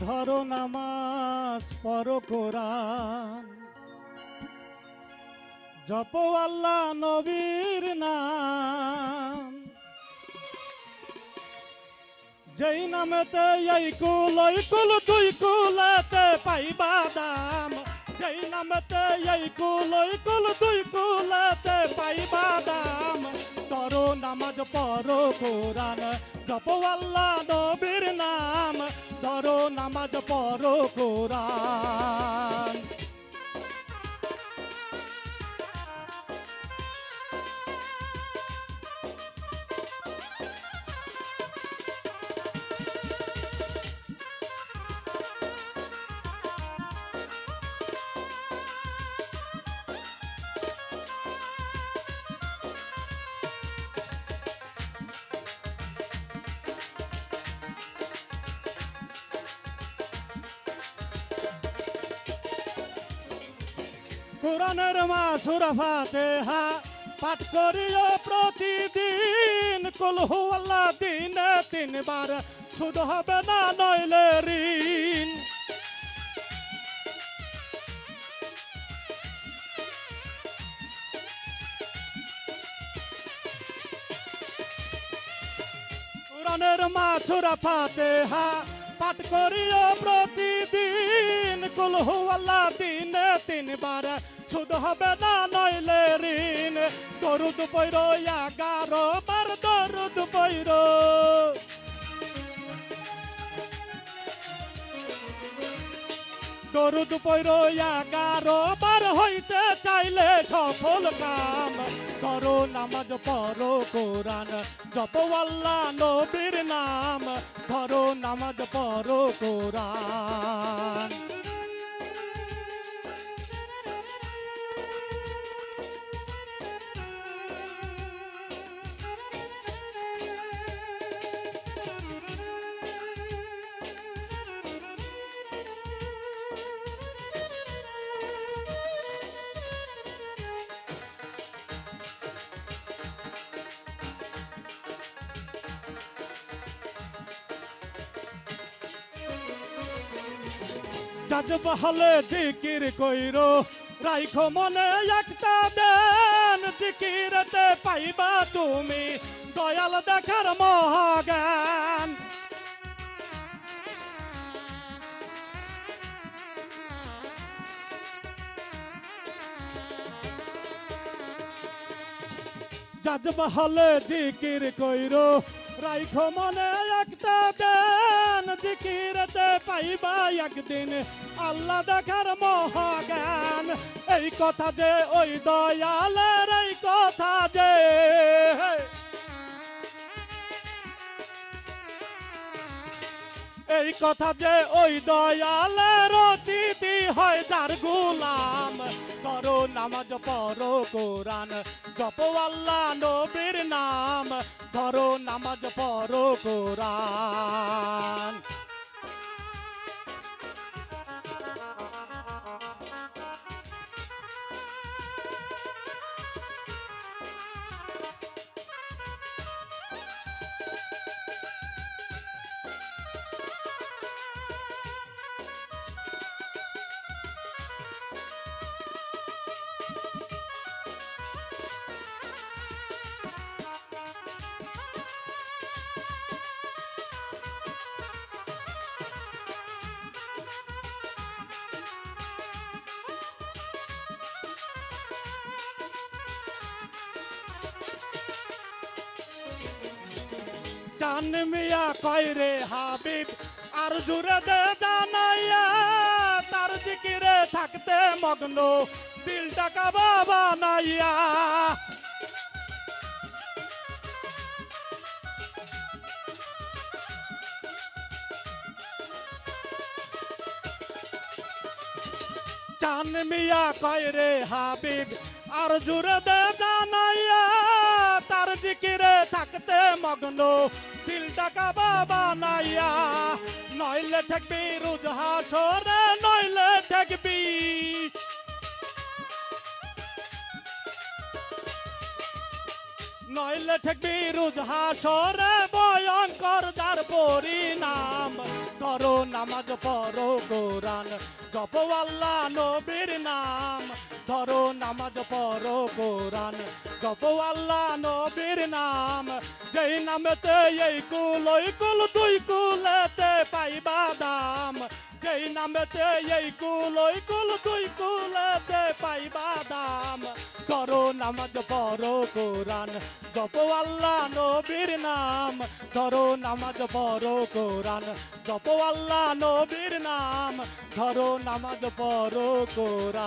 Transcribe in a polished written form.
ধরো নামাজ পড়ো কোরআন, জপো আল্লাহ নবীর নাম। যেই নামেতে এই কুল ওই কুল দুই কুলেতে পাইবা দাম। যেই নামেতে এই কুল ওই কুল দুই কুলেতে পাইবা দাম। ধরো নামাজ পড়ো কোরআন, জপো আল্লাহ নবীর নাম। ধরো নামাজ পড়ো কোরআন। কোরআনের সূরা ফাতিহা পাঠ করিও প্রতিদিন। কুল হু আল্লাহ দিনে তিনবার, শুধু হবে না নইলে ঋণ। কোরআনের সূরা ফাতিহা পাঠ করিও প্রতিদিন। কুল হু আল্লাহ দিনে তিনবার, শুধু হবে না নইলে ঋণ। দরুদ পইরো 11 বার দরুদ পইরো। দরুদ পইরো 11 বার, হইতে চাইলে সফল কাম। করো নামাজ পড়ো কোরআন, জপো আল্লাহ নবীর নাম। ধরো নামাজ পড়ো কোরআন। যাজব হলে জিকির কইরো, রাইখো মনে একটা দেন। জিকিরতে পাইবা তুমি দয়াল দেখার মহাজ্ঞান। যাজব হলে জিকির কইরো, রাইখো মনে একটা দেন। জিকিরতে পাইবা একদিন আল্লাহ দেখার মহাজ্ঞান। এই কথা যে ওই দয়ালের, এই কথা যে এই কথা যে ওই দয়ালের, অতিথি হয় যার গোলাম। করো নামাজ পড়ো কোরআন, জপো আল্লাহ নবীর নাম। ধরো নামাজ পড়ো কোরআন। চান মিয়া কয় রে হাবিব, আর জুড়ে দে জানাইয়া। তার জিকিরে থাকতে মগ্ন, দিলটা কাবা বানাইয়া। চান মিয়া কয় রে হাবিব, আর জুড়ে দে জানাইয়া। তার জিকিরে থাকতে মগ্ন, দিলটা কাবা বানাইয়া। নইলে ঠেকবি রোজ হাসরে, নইলে ঠেকবি। নইলে ঠেকবি রোজ হাসরে ভয়ঙ্কর যার পরিণাম। ধরো নামাজ পড়ো কোরআন জপো আল্লাহ নবীর নাম। ধরো নামাজ পড়ো কোরআন জপো আল্লাহ নবীর নাম। যেই নামেতে এই কুল ওই কুল দুই কুলেতে পাইবা দাম। যেই নামেতে এই কুল ওই কুল দুই কুলেতে পাইবা দাম। ধরো নামাজ পড়ো কোরআন জপো আল্লাহ নবীর নাম। ধরো নামাজ পড়ো কোরআন জপো আল্লাহ নবীর নাম। ধরো নামাজ পড়ো কোরআন।